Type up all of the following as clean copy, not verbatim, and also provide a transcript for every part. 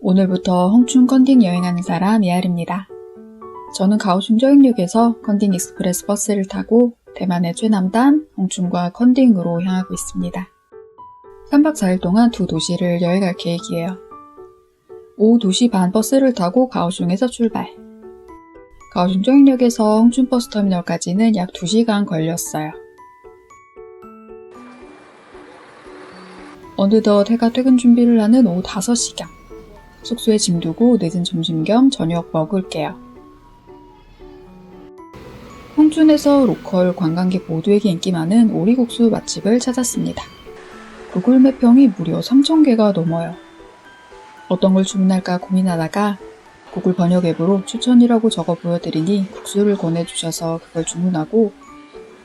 오늘부터 홍춘 컨딩 여행하는 사람 예알입니다. 저는 가오슝 저행역에서 컨딩 익스프레스 버스를 타고 대만의 최남단, 홍춘과 컨딩으로 향하고 있습니다. 3박 4일 동안 두 도시를 여행할 계획이에요. 오후 2시 반 버스를 타고 가오슝에서 출발. 가오슝 저행역에서 홍춘 버스터미널까지는 약 2시간 걸렸어요. 어느덧 해가 퇴근 준비를 하는 오후 5시경. 숙소에 짐 두고 늦은 점심 겸 저녁 먹을게요. 홍춘에서 로컬 관광객 모두에게 인기 많은 오리국수 맛집을 찾았습니다. 구글 맵평이 무려 3,000개가 넘어요. 어떤 걸 주문할까 고민하다가 구글 번역 앱으로 추천이라고 적어 보여드리니 국수를 권해주셔서 그걸 주문하고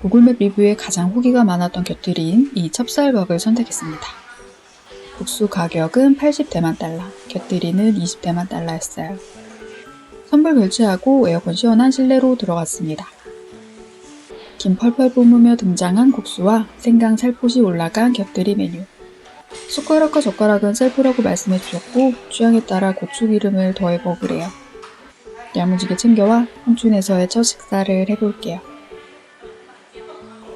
구글 맵 리뷰에 가장 후기가 많았던 곁들이인 이 찹쌀밥을 선택했습니다. 국수 가격은 80대만 달러, 곁들이는 20대만 달러였어요. 선불 결제하고 에어컨 시원한 실내로 들어갔습니다. 김 펄펄 뿜으며 등장한 국수와 생강 살포시 올라간 곁들이 메뉴. 숟가락과 젓가락은 셀프라고 말씀해 주셨고 취향에 따라 고추기름을 더해 먹으래요. 야무지게 챙겨와 홍춘에서의 첫 식사를 해볼게요.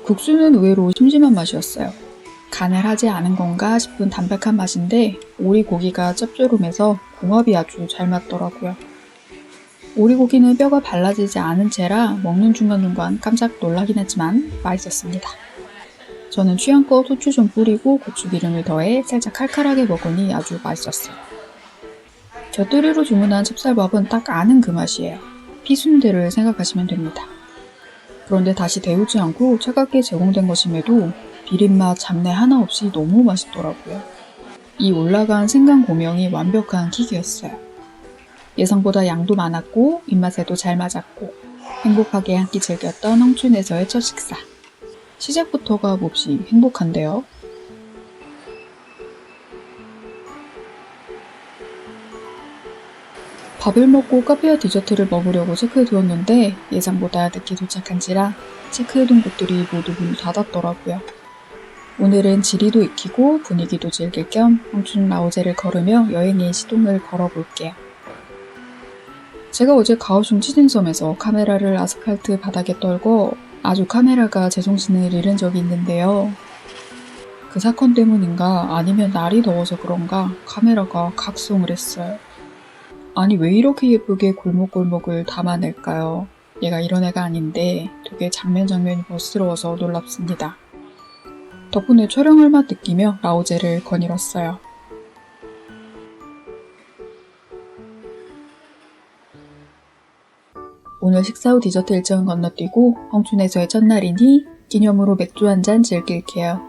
국수는 의외로 심심한 맛이었어요. 간을 하지 않은 건가 싶은 담백한 맛인데 오리고기가 짭조름해서 궁합이 아주 잘 맞더라고요. 오리고기는 뼈가 발라지지 않은 채라 먹는 중간중간 깜짝 놀라긴 했지만 맛있었습니다. 저는 취향껏 후추 좀 뿌리고 고추기름을 더해 살짝 칼칼하게 먹으니 아주 맛있었어요. 곁들이로 주문한 찹쌀밥은 딱 아는 그 맛이에요. 피순대를 생각하시면 됩니다. 그런데 다시 데우지 않고 차갑게 제공된 것임에도 비린맛, 잡내 하나 없이 너무 맛있더라고요. 이 올라간 생강 고명이 완벽한 킥이었어요. 예상보다 양도 많았고 입맛에도 잘 맞았고 행복하게 한 끼 즐겼던 홍춘에서의 첫 식사. 시작부터가 몹시 행복한데요. 밥을 먹고 카페와 디저트를 먹으려고 체크해두었는데 예상보다 늦게 도착한지라 체크해둔 곳들이 모두 문을 닫았더라고요. 오늘은 지리도 익히고 분위기도 즐길 겸 홍춘 라오제를 걸으며 여행의 시동을 걸어볼게요. 제가 어제 가오슝 치진섬에서 카메라를 아스팔트 바닥에 떨고 아주 카메라가 제정신을 잃은 적이 있는데요. 그 사건 때문인가 아니면 날이 더워서 그런가 카메라가 각성을 했어요. 아니 왜 이렇게 예쁘게 골목골목을 담아낼까요? 얘가 이런 애가 아닌데 되게 장면이 멋스러워서 놀랍습니다. 덕분에 촬영할 맛 느끼며 라오제를 거닐었어요. 오늘 식사 후 디저트 일정은 건너뛰고 홍춘에서의 첫날이니 기념으로 맥주 한잔 즐길게요.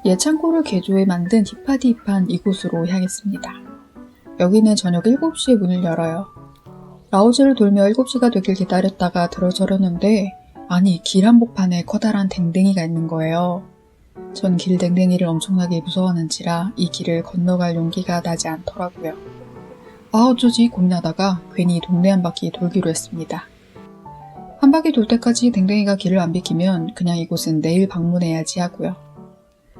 옛 창고를 개조해 만든 힙하디 힙한 이곳으로 향했습니다. 여기는 저녁 7시에 문을 열어요. 라오제를 돌며 7시가 되길 기다렸다가 들어서려는데 아니 길 한복판에 커다란 댕댕이가 있는 거예요. 전 길댕댕이를 엄청나게 무서워하는지라 이 길을 건너갈 용기가 나지 않더라고요. 어쩌지 고민하다가 괜히 동네 한 바퀴 돌기로 했습니다. 한 바퀴 돌 때까지 댕댕이가 길을 안 비키면 그냥 이곳은 내일 방문해야지 하고요.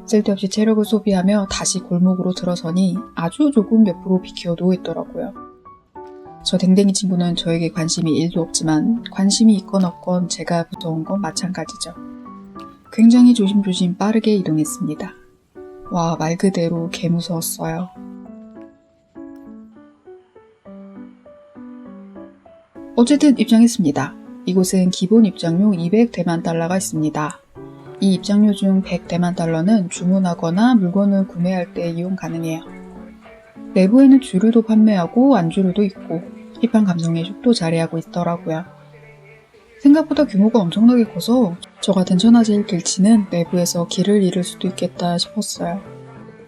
쓸데없이 체력을 소비하며 다시 골목으로 들어서니 아주 조금 옆으로 비켜도 있더라고요. 저 댕댕이 친구는 저에게 관심이 1도 없지만 관심이 있건 없건 제가 무서운 건 마찬가지죠. 굉장히 조심조심 빠르게 이동했습니다. 와, 말 그대로 개무서웠어요. 어쨌든 입장했습니다. 이곳은 기본 입장료 200대만 달러가 있습니다. 이 입장료 중 100대만 달러는 주문하거나 물건을 구매할 때 이용 가능해요. 내부에는 주류도 판매하고 안주류도 있고 힙한 감성의 숍도 자리하고 있더라고요. 생각보다 규모가 엄청나게 커서 저 같은 천하제일 길치는 내부에서 길을 잃을 수도 있겠다 싶었어요.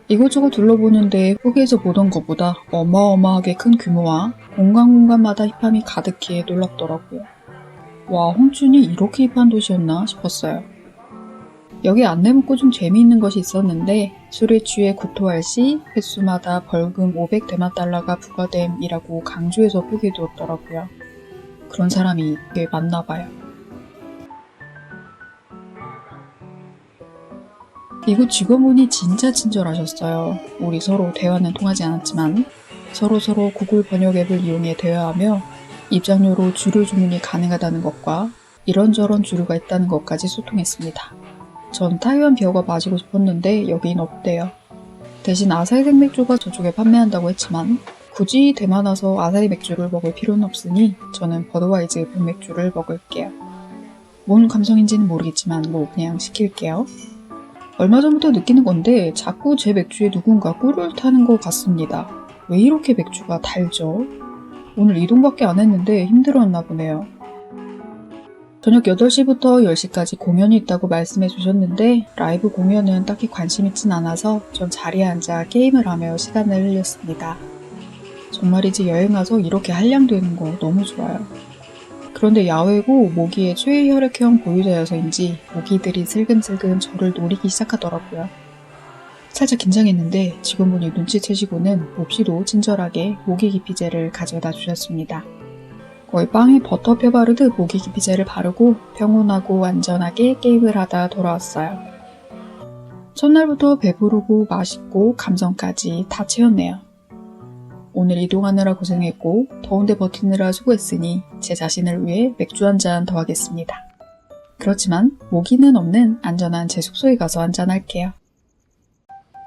이곳저곳 둘러보는데 후기에서 보던 것보다 어마어마하게 큰 규모와 공간마다 힙함이 가득해 놀랍더라고요. 와, 홍춘이 이렇게 힙한 도시였나 싶었어요. 여기 안내 문구 좀 재미있는 것이 있었는데 술에 취해 구토할 시 횟수마다 벌금 500대만 달러가 부과됨이라고 강조해서 표기해두었더라고요. 그런 사람이 꽤 많나 봐요. 이곳 직원분이 진짜 친절하셨어요. 우리 서로 대화는 통하지 않았지만 서로서로 구글 번역 앱을 이용해 대화하며 입장료로 주류 주문이 가능하다는 것과 이런저런 주류가 있다는 것까지 소통했습니다. 전 타이완 비어가 마시고 싶었는데 여긴 없대요. 대신 아사히 생맥주가 저쪽에 판매한다고 했지만 굳이 대만 와서 아사히 맥주를 먹을 필요는 없으니 저는 버드와이즈 백맥주를 먹을게요. 뭔 감성인지는 모르겠지만 그냥 시킬게요. 얼마 전부터 느끼는 건데 자꾸 제 맥주에 누군가 꿀을 타는 것 같습니다. 왜 이렇게 맥주가 달죠? 오늘 이동밖에 안 했는데 힘들었나 보네요. 저녁 8시부터 10시까지 공연이 있다고 말씀해 주셨는데 라이브 공연은 딱히 관심 있진 않아서 전 자리에 앉아 게임을 하며 시간을 흘렸습니다. 정말이지 여행 와서 이렇게 한량되는 거 너무 좋아요. 그런데 야외고 모기의 최혈액형 보유자여서인지 모기들이 슬금슬금 저를 노리기 시작하더라고요. 살짝 긴장했는데 직원분이 눈치채시고는 몹시도 친절하게 모기 기피제를 가져다 주셨습니다. 거의 빵에 버터 펴 바르듯 모기 기피제를 바르고 평온하고 안전하게 게임을 하다 돌아왔어요. 첫날부터 배부르고 맛있고 감성까지 다 채웠네요. 오늘 이동하느라 고생했고 더운데 버티느라 수고했으니 제 자신을 위해 맥주 한 잔 더 하겠습니다. 그렇지만 모기는 없는 안전한 제 숙소에 가서 한잔할게요.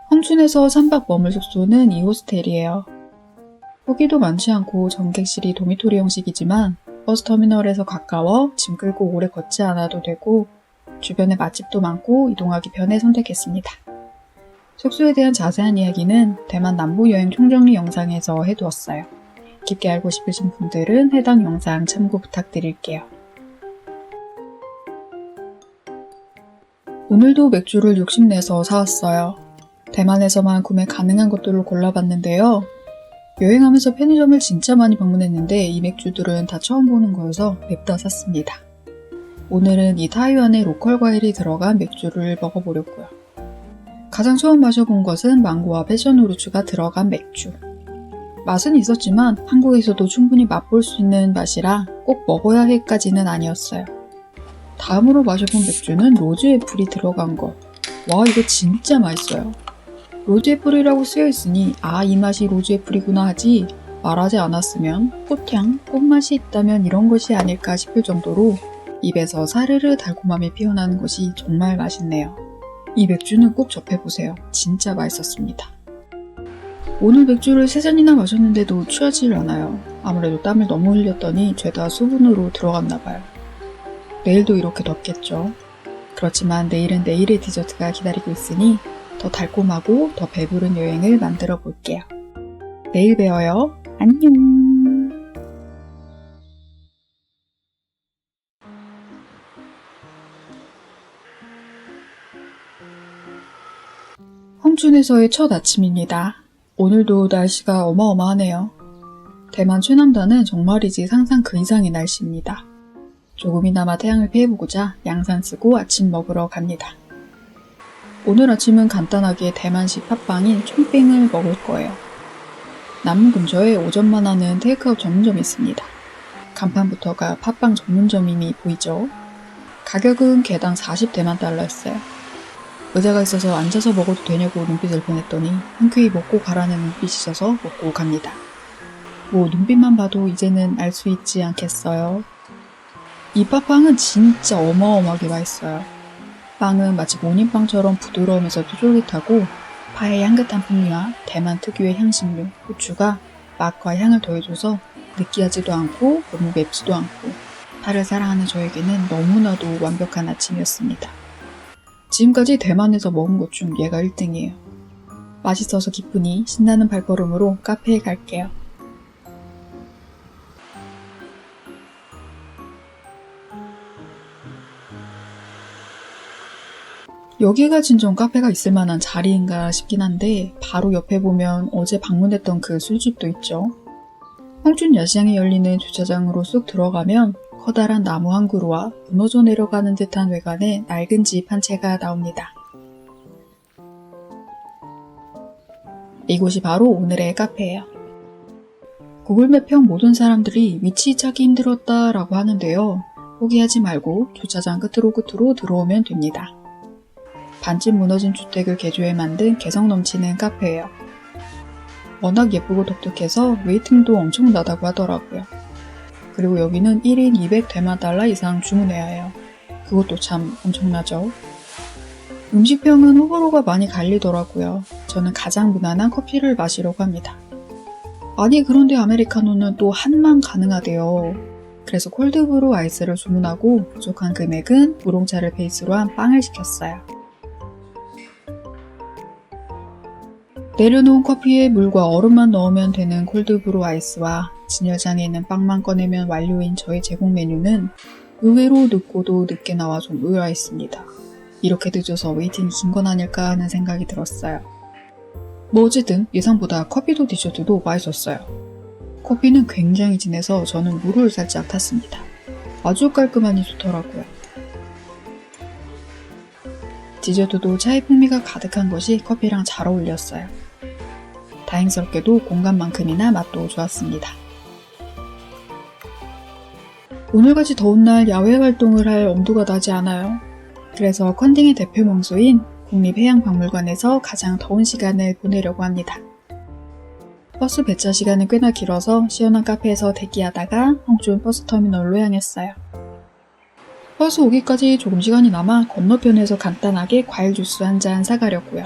헝춘에서 3박 머물 숙소는 이 호스텔이에요. 후기도 많지 않고 전객실이 도미토리 형식이지만 버스터미널에서 가까워 짐 끌고 오래 걷지 않아도 되고 주변에 맛집도 많고 이동하기 편해 선택했습니다. 숙소에 대한 자세한 이야기는 대만 남부 여행 총정리 영상에서 해두었어요. 깊게 알고 싶으신 분들은 해당 영상 참고 부탁드릴게요. 오늘도 맥주를 욕심내서 사왔어요. 대만에서만 구매 가능한 것들을 골라봤는데요. 여행하면서 편의점을 진짜 많이 방문했는데 이 맥주들은 다 처음 보는 거여서 냅다 샀습니다. 오늘은 이 타이완의 로컬 과일이 들어간 맥주를 먹어보려고요. 가장 처음 마셔본 것은 망고와 패션 후르츠가 들어간 맥주. 맛은 있었지만 한국에서도 충분히 맛볼 수 있는 맛이라 꼭 먹어야 해까지는 아니었어요. 다음으로 마셔본 맥주는 로즈 애플이 들어간 것. 와, 이거 진짜 맛있어요. 로즈 애플이라고 쓰여있으니 이 맛이 로즈 애플이구나 하지 말하지 않았으면 꽃향, 꽃맛이 있다면 이런 것이 아닐까 싶을 정도로 입에서 사르르 달콤함이 피어나는 것이 정말 맛있네요. 이 맥주는 꼭 접해보세요. 진짜 맛있었습니다. 오늘 맥주를 3잔이나 마셨는데도 취하질 않아요. 아무래도 땀을 너무 흘렸더니 죄다 수분으로 들어갔나봐요. 내일도 이렇게 덥겠죠. 그렇지만 내일은 내일의 디저트가 기다리고 있으니 더 달콤하고 더 배부른 여행을 만들어 볼게요. 내일 봬요. 안녕. 헝춘에서의 첫 아침입니다. 오늘도 날씨가 어마어마하네요. 대만 최남단은 정말이지 상상 그 이상의 날씨입니다. 조금이나마 태양을 피해보고자 양산 쓰고 아침 먹으러 갑니다. 오늘 아침은 간단하게 대만식 팥빵인 총饼을 먹을 거예요. 남문 근처에 오전만 하는 테이크아웃 전문점이 있습니다. 간판부터가 팥빵 전문점임이 보이죠? 가격은 개당 40대만 달러였어요. 의자가 있어서 앉아서 먹어도 되냐고 눈빛을 보냈더니 흔쾌히 먹고 가라는 눈빛이 있어서 먹고 갑니다. 눈빛만 봐도 이제는 알 수 있지 않겠어요? 이 팥빵은 진짜 어마어마하게 맛있어요. 빵은 마치 모닝빵처럼 부드러우면서도 쫄깃하고 파의 향긋한 풍미와 대만 특유의 향신료, 후추가 맛과 향을 더해줘서 느끼하지도 않고 너무 맵지도 않고 파를 사랑하는 저에게는 너무나도 완벽한 아침이었습니다. 지금까지 대만에서 먹은 것 중 얘가 1등이에요. 맛있어서 기쁘니 신나는 발걸음으로 카페에 갈게요. 여기가 진정 카페가 있을 만한 자리인가 싶긴 한데 바로 옆에 보면 어제 방문했던 그 술집도 있죠. 헝춘 야시장에 열리는 주차장으로 쑥 들어가면 커다란 나무 한 그루와 무너져 내려가는 듯한 외관의 낡은 집 한 채가 나옵니다. 이곳이 바로 오늘의 카페예요. 구글맵형 모든 사람들이 위치 찾기 힘들었다 라고 하는데요. 포기하지 말고 주차장 끝으로 들어오면 됩니다. 반쯤 무너진 주택을 개조해 만든 개성 넘치는 카페예요. 워낙 예쁘고 독특해서 웨이팅도 엄청나다고 하더라고요. 그리고 여기는 1인 200대만 달러 이상 주문해야 해요. 그것도 참 엄청나죠. 음식평은 호불호가 많이 갈리더라고요. 저는 가장 무난한 커피를 마시려고 합니다. 아니 그런데 아메리카노는 또 한만 가능하대요. 그래서 콜드브루 아이스를 주문하고 부족한 금액은 우롱차를 베이스로 한 빵을 시켰어요. 내려놓은 커피에 물과 얼음만 넣으면 되는 콜드브루 아이스와 진열장에 있는 빵만 꺼내면 완료인 저의 제공 메뉴는 의외로 늦고도 늦게 나와 좀 의아했습니다. 이렇게 늦어서 웨이팅이 긴 건 아닐까 하는 생각이 들었어요. 뭐 어쨌든 예상보다 커피도 디저트도 맛있었어요. 커피는 굉장히 진해서 저는 물을 살짝 탔습니다. 아주 깔끔하니 좋더라고요. 디저트도 차의 풍미가 가득한 것이 커피랑 잘 어울렸어요. 다행스럽게도 공간만큼이나 맛도 좋았습니다. 오늘같이 더운 날 야외 활동을 할 엄두가 나지 않아요. 그래서 컨딩의 대표 명소인 국립해양박물관에서 가장 더운 시간을 보내려고 합니다. 버스 배차 시간은 꽤나 길어서 시원한 카페에서 대기하다가 헝준 버스터미널로 향했어요. 버스 오기까지 조금 시간이 남아 건너편에서 간단하게 과일 주스 한 잔 사가려고요.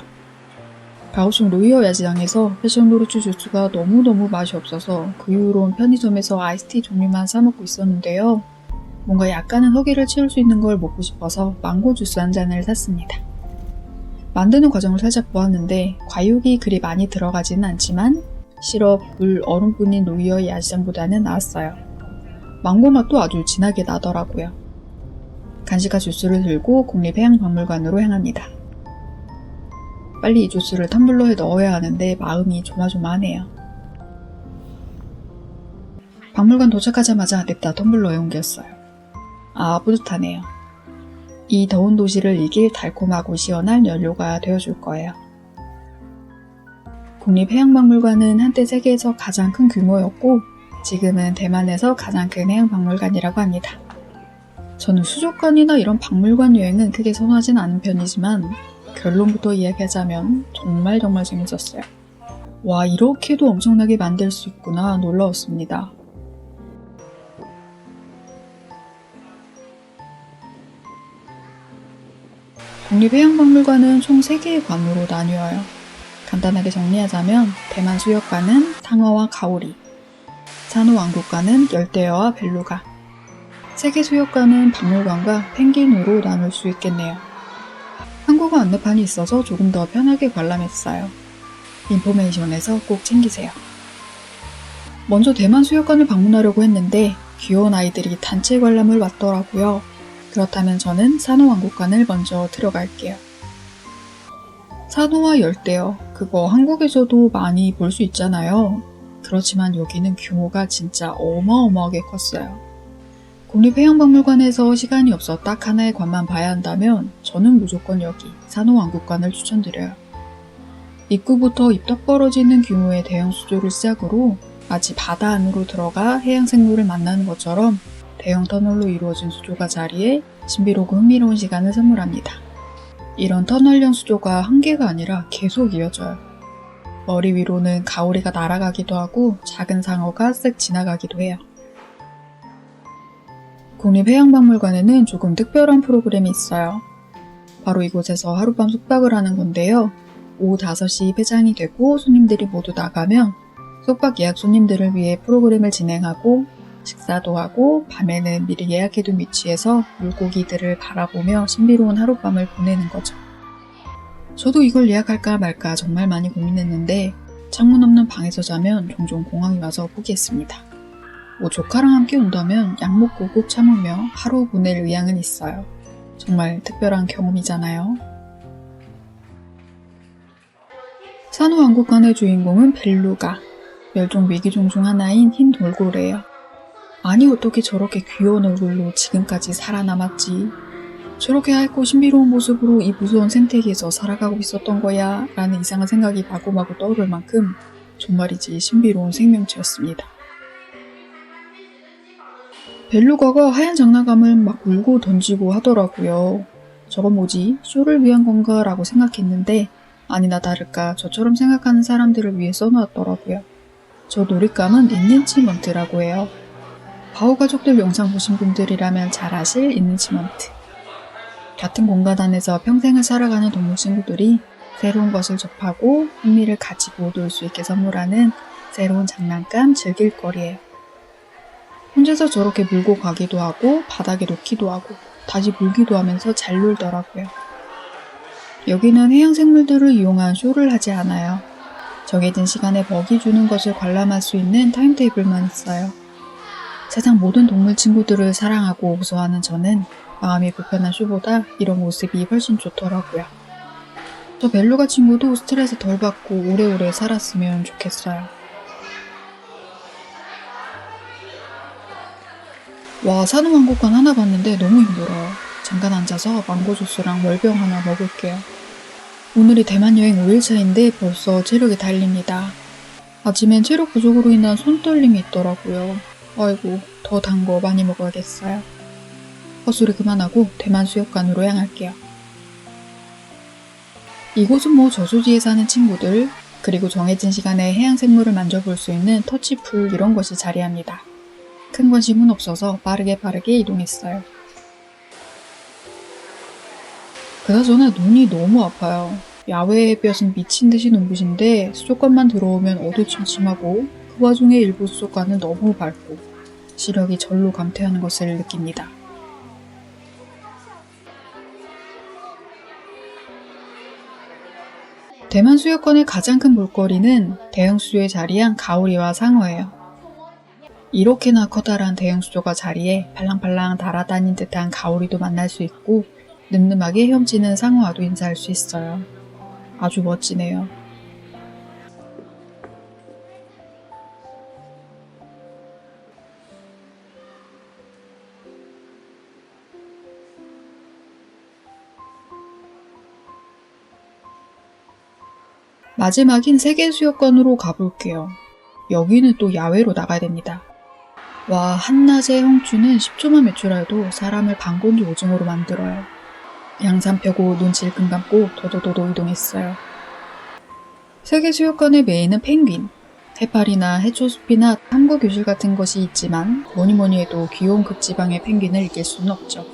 가오슝 루이어 야시장에서 패션 프루츠 주스가 너무너무 맛이 없어서 그 이후론 편의점에서 아이스티 종류만 사먹고 있었는데요. 뭔가 약간은 허기를 채울 수 있는 걸 먹고 싶어서 망고 주스 한 잔을 샀습니다. 만드는 과정을 살짝 보았는데 과육이 그리 많이 들어가지는 않지만 시럽, 물, 얼음뿐인 루이어 야시장보다는 나았어요. 망고 맛도 아주 진하게 나더라고요. 간식과 주스를 들고 국립해양박물관으로 향합니다. 빨리 이 주스를 텀블러에 넣어야 하는데 마음이 조마조마하네요. 박물관 도착하자마자 냅다 텀블러에 옮겼어요. 아, 뿌듯하네요. 이 더운 도시를 이길 달콤하고 시원한 연료가 되어줄 거예요. 국립해양박물관은 한때 세계에서 가장 큰 규모였고 지금은 대만에서 가장 큰 해양박물관이라고 합니다. 저는 수족관이나 이런 박물관 여행은 크게 선호하진 않은 편이지만 결론부터 이야기하자면 정말 재밌었어요. 와, 이렇게도 엄청나게 만들 수 있구나 놀라웠습니다. 국립해양박물관은 총 3개의 관으로 나뉘어요. 간단하게 정리하자면 대만 수역관은 상어와 가오리, 산호왕국관은 열대어와 벨루가, 세계 수역관은 박물관과 펭귄으로 나눌 수 있겠네요. 한국어 안내판이 있어서 조금 더 편하게 관람했어요. 인포메이션에서 꼭 챙기세요. 먼저 대만 수역관을 방문하려고 했는데 귀여운 아이들이 단체 관람을 왔더라고요. 그렇다면 저는 산호왕국관을 먼저 들어갈게요. 산호와 열대어, 그거 한국에서도 많이 볼 수 있잖아요. 그렇지만 여기는 규모가 진짜 어마어마하게 컸어요. 국립해양박물관에서 시간이 없어 딱 하나의 관만 봐야 한다면 저는 무조건 여기 산호왕국관을 추천드려요. 입구부터 입 턱 벌어지는 규모의 대형 수조를 시작으로 마치 바다 안으로 들어가 해양생물을 만나는 것처럼 대형 터널로 이루어진 수조가 자리에 신비롭고 흥미로운 시간을 선물합니다. 이런 터널형 수조가 한 개가 아니라 계속 이어져요. 머리 위로는 가오리가 날아가기도 하고 작은 상어가 쓱 지나가기도 해요. 국립해양박물관에는 조금 특별한 프로그램이 있어요. 바로 이곳에서 하룻밤 숙박을 하는 건데요. 오후 5시 폐장이 되고 손님들이 모두 나가면 숙박 예약 손님들을 위해 프로그램을 진행하고 식사도 하고 밤에는 미리 예약해둔 위치에서 물고기들을 바라보며 신비로운 하룻밤을 보내는 거죠. 저도 이걸 예약할까 말까 정말 많이 고민했는데 창문 없는 방에서 자면 종종 공황이 와서 포기했습니다. 조카랑 함께 온다면 약 먹고 꼭 참으며 하루 보낼 의향은 있어요. 정말 특별한 경험이잖아요. 산호왕국관의 주인공은 벨루가, 멸종 위기종 중 하나인 흰 돌고래예요. 아니 어떻게 저렇게 귀여운 얼굴로 지금까지 살아남았지? 저렇게 하얗고 신비로운 모습으로 이 무서운 생태계에서 살아가고 있었던 거야 라는 이상한 생각이 마구마구 떠오를 만큼 정말이지 신비로운 생명체였습니다. 벨루가가 하얀 장난감을 막 물고 던지고 하더라고요. 저건 뭐지? 쇼를 위한 건가? 라고 생각했는데 아니나 다를까 저처럼 생각하는 사람들을 위해 써놓았더라고요. 저 놀잇감은 인니치먼트라고 해요. 바오 가족들 영상 보신 분들이라면 잘 아실 인니치먼트. 같은 공간 안에서 평생을 살아가는 동물 친구들이 새로운 것을 접하고 흥미를 가지고 놀 수 있게 선물하는 새로운 장난감 즐길거리예요. 혼자서 저렇게 물고 가기도 하고 바닥에 놓기도 하고 다시 물기도 하면서 잘 놀더라고요. 여기는 해양생물들을 이용한 쇼를 하지 않아요. 정해진 시간에 먹이 주는 것을 관람할 수 있는 타임테이블만 있어요. 세상 모든 동물 친구들을 사랑하고 우서워하는 저는 마음이 불편한 쇼보다 이런 모습이 훨씬 좋더라고요. 저 벨루가 친구도 스트레스 덜 받고 오래오래 살았으면 좋겠어요. 와, 산호왕국관 하나 봤는데 너무 힘들어요. 잠깐 앉아서 망고 주스랑 월병 하나 먹을게요. 오늘이 대만 여행 5일차인데 벌써 체력이 달립니다. 아침엔 체력 부족으로 인한 손떨림이 있더라고요. 아이고, 더 단 거 많이 먹어야겠어요. 헛소리 그만하고 대만 수족관으로 향할게요. 이곳은 뭐 저수지에 사는 친구들, 그리고 정해진 시간에 해양생물을 만져볼 수 있는 터치풀 이런 것이 자리합니다. 큰 관심은 없어서 빠르게 이동했어요. 그나저나 눈이 너무 아파요. 야외 햇볕은 미친 듯이 눈부신데 수족관만 들어오면 어두침침하고 그 와중에 일부 수족관은 너무 밝고 시력이 절로 감퇴하는 것을 느낍니다. 대만 수족관의 가장 큰 볼거리는 대형 수조에 자리한 가오리와 상어예요. 이렇게나 커다란 대형 수조가 자리에 팔랑팔랑 날아다닌 듯한 가오리도 만날 수 있고 늠름하게 헤엄치는 상어와도 인사할 수 있어요. 아주 멋지네요. 마지막인 세계수족관으로 가볼게요. 여기는 또 야외로 나가야 됩니다. 와, 한낮에 형추는 10초만 외출해도 사람을 방건조 오징어로 만들어요. 양산 펴고 눈 질끈 감고 도도도도 이동했어요. 세계수족관의 메인은 펭귄, 해파리나 해초숲이나 탐구교실 같은 것이 있지만 뭐니뭐니 해도 귀여운 극지방의 펭귄을 이길 수는 없죠.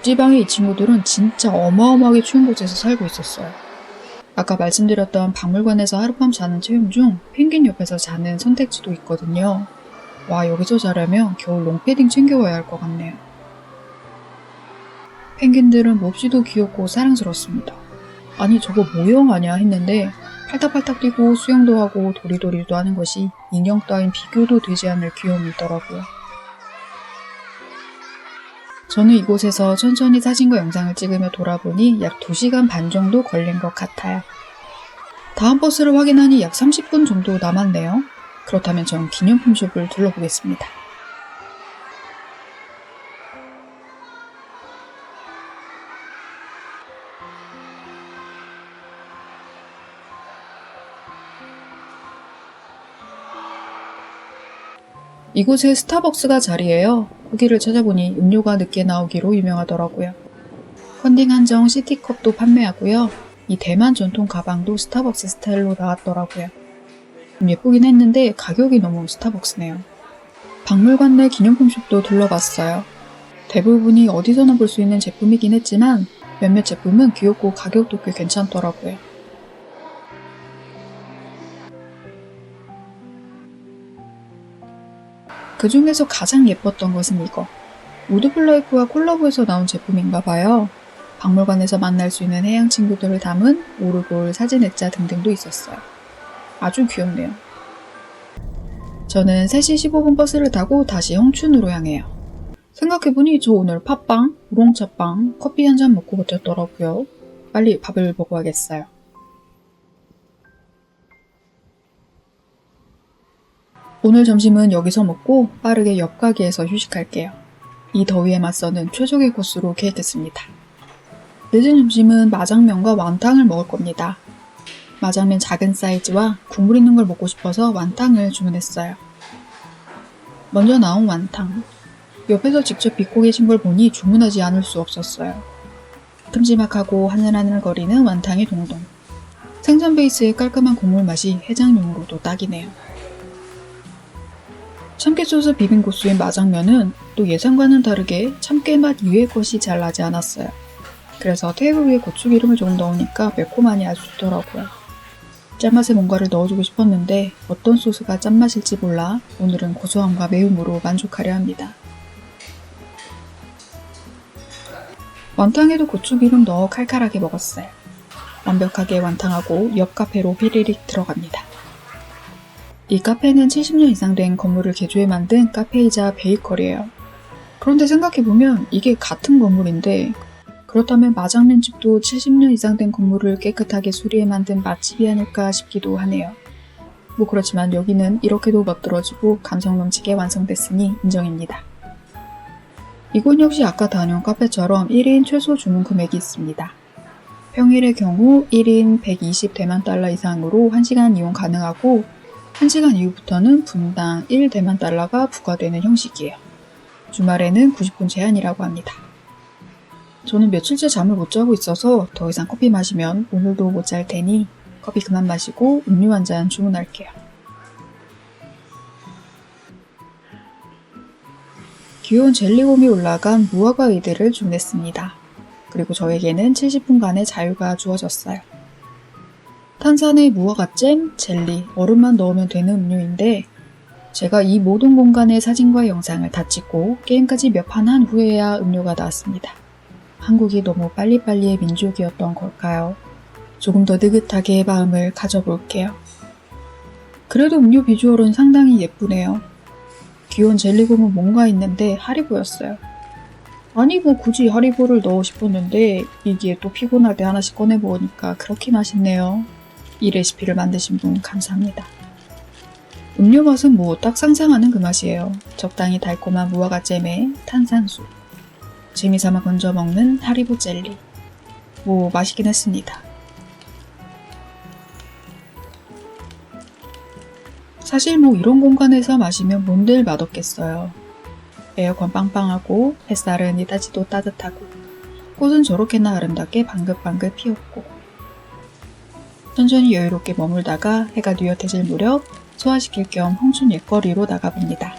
지방의 이 친구들은 진짜 어마어마하게 추운 곳에서 살고 있었어요. 아까 말씀드렸던 박물관에서 하룻밤 자는 체험 중 펭귄 옆에서 자는 선택지도 있거든요. 와, 여기서 자려면 겨울 롱패딩 챙겨와야 할 것 같네요. 펭귄들은 몹시도 귀엽고 사랑스럽습니다. 아니, 저거 모형 아냐 했는데 팔딱팔딱 뛰고 수영도 하고 도리도리도 하는 것이 인형 따윈 비교도 되지 않을 귀여움이 있더라고요. 저는 이곳에서 천천히 사진과 영상을 찍으며 돌아보니 약 2시간 반 정도 걸린 것 같아요. 다음 버스를 확인하니 약 30분 정도 남았네요. 그렇다면 전 기념품 숍을 둘러보겠습니다. 이곳에 스타벅스가 자리해요. 후기를 찾아보니 음료가 늦게 나오기로 유명하더라고요. 펀딩 한정 시티컵도 판매하고요. 이 대만 전통 가방도 스타벅스 스타일로 나왔더라고요. 예쁘긴 했는데 가격이 너무 스타벅스네요. 박물관 내 기념품숍도 둘러봤어요. 대부분이 어디서나 볼 수 있는 제품이긴 했지만 몇몇 제품은 귀엽고 가격도 꽤 괜찮더라고요. 그 중에서 가장 예뻤던 것은 이거. 우드블라이프와 콜라보해서 나온 제품인가봐요. 박물관에서 만날 수 있는 해양 친구들을 담은 오르골 사진 액자 등등도 있었어요. 아주 귀엽네요. 저는 3시 15분 버스를 타고 다시 형춘으로 향해요. 생각해보니 저 오늘 팥빵, 우롱차빵, 커피 한 잔 먹고 버텼더라고요. 빨리 밥을 먹어야겠어요. 오늘 점심은 여기서 먹고 빠르게 옆 가게에서 휴식할게요. 이 더위에 맞서는 최적의 코스로 계획했습니다. 늦은 점심은 마장면과 완탕을 먹을 겁니다. 마장면 작은 사이즈와 국물 있는 걸 먹고 싶어서 완탕을 주문했어요. 먼저 나온 완탕. 옆에서 직접 빚고 계신 걸 보니 주문하지 않을 수 없었어요. 큼지막하고 하늘하늘거리는 완탕의 동동. 생선 베이스의 깔끔한 국물 맛이 해장용으로도 딱이네요. 참깨소스 비빔국수인 마장면은 또 예상과는 다르게 참깨맛 이외의 것이 잘 나지 않았어요. 그래서 테이블 위에 고추기름을 조금 넣으니까 매콤하니 아주 좋더라고요. 짠맛에 뭔가를 넣어주고 싶었는데 어떤 소스가 짠맛일지 몰라 오늘은 고소함과 매움으로 만족하려 합니다. 완탕에도 고추기름 넣어 칼칼하게 먹었어요. 완벽하게 완탕하고 옆 카페로 휘리릭 들어갑니다. 이 카페는 70년 이상 된 건물을 개조해 만든 카페이자 베이커리예요. 그런데 생각해보면 이게 같은 건물인데 그렇다면 마장면집도 70년 이상 된 건물을 깨끗하게 수리해 만든 맛집이 아닐까 싶기도 하네요. 뭐 그렇지만 여기는 이렇게도 멋들어지고 감성 넘치게 완성됐으니 인정입니다. 이곳 역시 아까 다녀온 카페처럼 1인 최소 주문 금액이 있습니다. 평일의 경우 1인 120대만 달러 이상으로 1시간 이용 가능하고 1시간 이후부터는 분당 1대만 달러가 부과되는 형식이에요. 주말에는 90분 제한이라고 합니다. 저는 며칠째 잠을 못 자고 있어서 더 이상 커피 마시면 오늘도 못 잘 테니 커피 그만 마시고 음료 한 잔 주문할게요. 귀여운 젤리곰이 올라간 무화과 의대를 주문했습니다. 그리고 저에게는 70분간의 자유가 주어졌어요. 탄산에 무화과잼, 젤리, 얼음만 넣으면 되는 음료인데 제가 이 모든 공간의 사진과 영상을 다 찍고 게임까지 몇 판 한 후에야 음료가 나왔습니다. 한국이 너무 빨리빨리의 민족이었던 걸까요? 조금 더 느긋하게 마음을 가져볼게요. 그래도 음료 비주얼은 상당히 예쁘네요. 귀여운 젤리곰은 뭔가 있는데 하리보였어요. 아니 뭐 굳이 하리보를 넣고 싶었는데 이게 또 피곤할 때 하나씩 꺼내 먹으니까 그렇게 맛있네요. 이 레시피를 만드신 분 감사합니다. 음료 맛은 뭐 딱 상상하는 그 맛이에요. 적당히 달콤한 무화과잼에 탄산수. 재미삼아 건져 먹는 하리보 젤리. 뭐 맛있긴 했습니다. 사실 뭐 이런 공간에서 마시면 뭔들 맛없겠어요. 에어컨 빵빵하고 햇살은 이따지도 따뜻하고 꽃은 저렇게나 아름답게 방긋방긋 피었고 천천히 여유롭게 머물다가 해가 뉘엿해질 무렵 소화시킬 겸 홍춘 옛거리로 나가봅니다.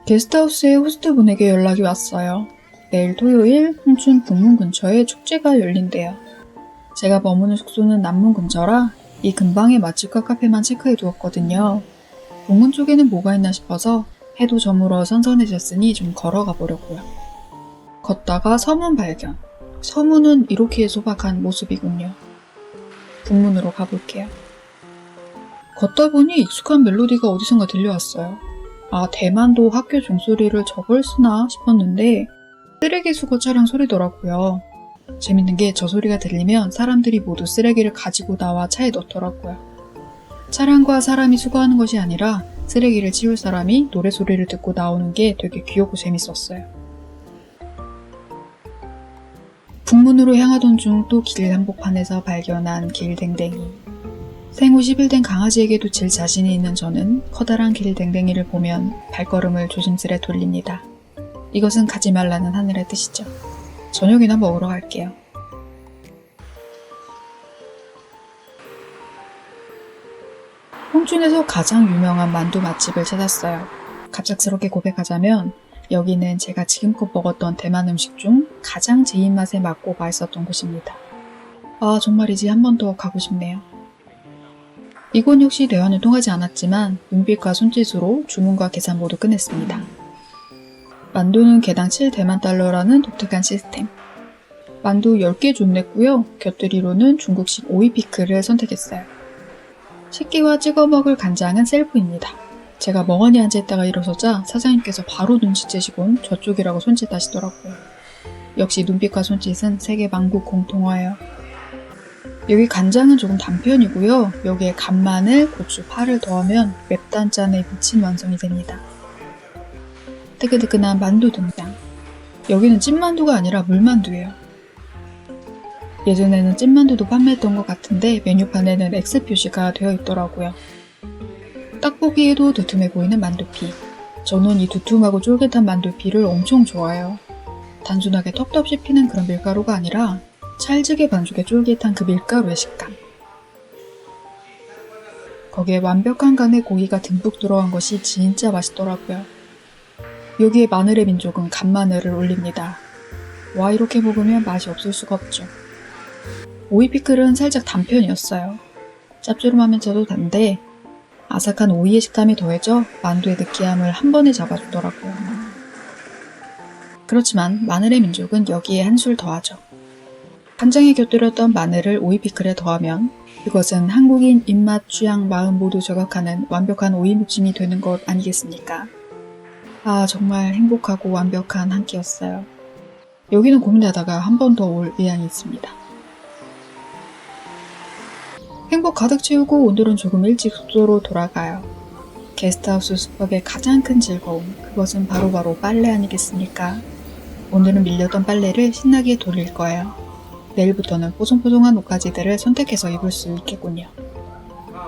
게스트하우스의 호스트분에게 연락이 왔어요. 내일 토요일 홍춘 북문 근처에 축제가 열린대요. 제가 머무는 숙소는 남문 근처라 이 근방의 맛집과 카페만 체크해 두었거든요. 북문 쪽에는 뭐가 있나 싶어서 해도 저물어 선선해졌으니 좀 걸어가 보려고요. 걷다가 서문 발견. 서문은 이렇게 소박한 모습이군요. 북문으로 가볼게요. 걷다 보니 익숙한 멜로디가 어디선가 들려왔어요. 아, 대만도 학교 종소리를 저걸 쓰나 싶었는데 쓰레기 수거 차량 소리더라고요. 재밌는 게 저 소리가 들리면 사람들이 모두 쓰레기를 가지고 나와 차에 넣더라고요. 차량과 사람이 수거하는 것이 아니라 쓰레기를 치울 사람이 노래소리를 듣고 나오는 게 되게 귀엽고 재밌었어요. 북문으로 향하던 중 또 길 한복판에서 발견한 길댕댕이. 생후 10일 된 강아지에게도 질 자신이 있는 저는 커다란 길댕댕이를 보면 발걸음을 조심스레 돌립니다. 이것은 가지 말라는 하늘의 뜻이죠. 저녁이나 먹으러 갈게요. 홍춘에서 가장 유명한 만두 맛집을 찾았어요. 갑작스럽게 고백하자면 여기는 제가 지금껏 먹었던 대만 음식 중 가장 제 입맛에 맞고 맛있었던 곳입니다. 아, 정말이지 한 번 더 가고 싶네요. 이곳 역시 대화는 통하지 않았지만 눈빛과 손짓으로 주문과 계산 모두 끝냈습니다. 만두는 개당 7대만 달러라는 독특한 시스템. 만두 10개 주문했고요. 곁들이로는 중국식 오이 피클을 선택했어요. 식기와 찍어 먹을 간장은 셀프입니다. 제가 멍하니 앉아있다가 일어서자 사장님께서 바로 눈치채시곤 저쪽이라고 손짓하시더라고요. 역시 눈빛과 손짓은 세계 만국 공통어예요. 여기 간장은 조금 단 편이고요. 여기에 간마늘, 고추, 파를 더하면 맵단짠의 미친 완성이 됩니다. 뜨끈뜨끈한 만두 등장. 여기는 찐만두가 아니라 물만두예요. 예전에는 찐만두도 판매했던 것 같은데 메뉴판에는 X 표시가 되어 있더라고요. 딱 보기에도 두툼해 보이는 만두피. 저는 이 두툼하고 쫄깃한 만두피를 엄청 좋아해요. 단순하게 턱도 없이 피는 그런 밀가루가 아니라 찰지게 반죽에 쫄깃한 그 밀가루의 식감. 거기에 완벽한 간의 고기가 듬뿍 들어간 것이 진짜 맛있더라고요. 여기에 마늘의 민족은 간마늘을 올립니다. 와, 이렇게 먹으면 맛이 없을 수가 없죠. 오이 피클은 살짝 단편이었어요. 짭조름하면서도 단데 아삭한 오이의 식감이 더해져 만두의 느끼함을 한 번에 잡아주더라고요. 그렇지만 마늘의 민족은 여기에 한술 더하죠. 간장에 곁들였던 마늘을 오이 피클에 더하면 그것은 한국인 입맛, 취향, 마음 모두 저격하는 완벽한 오이 무침이 되는 것 아니겠습니까? 아, 정말 행복하고 완벽한 한 끼였어요. 여기는 고민하다가 한 번 더 올 의향이 있습니다. 행복 가득 채우고 오늘은 조금 일찍 숙소로 돌아가요. 게스트하우스 숙박의 가장 큰 즐거움, 그것은 바로 빨래 아니겠습니까? 오늘은 밀렸던 빨래를 신나게 돌릴 거예요. 내일부터는 뽀송뽀송한 옷가지들을 선택해서 입을 수 있겠군요.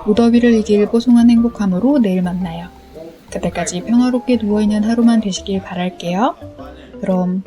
무더위를 이길 뽀송한 행복함으로 내일 만나요. 그때까지 평화롭게 누워있는 하루만 되시길 바랄게요. 그럼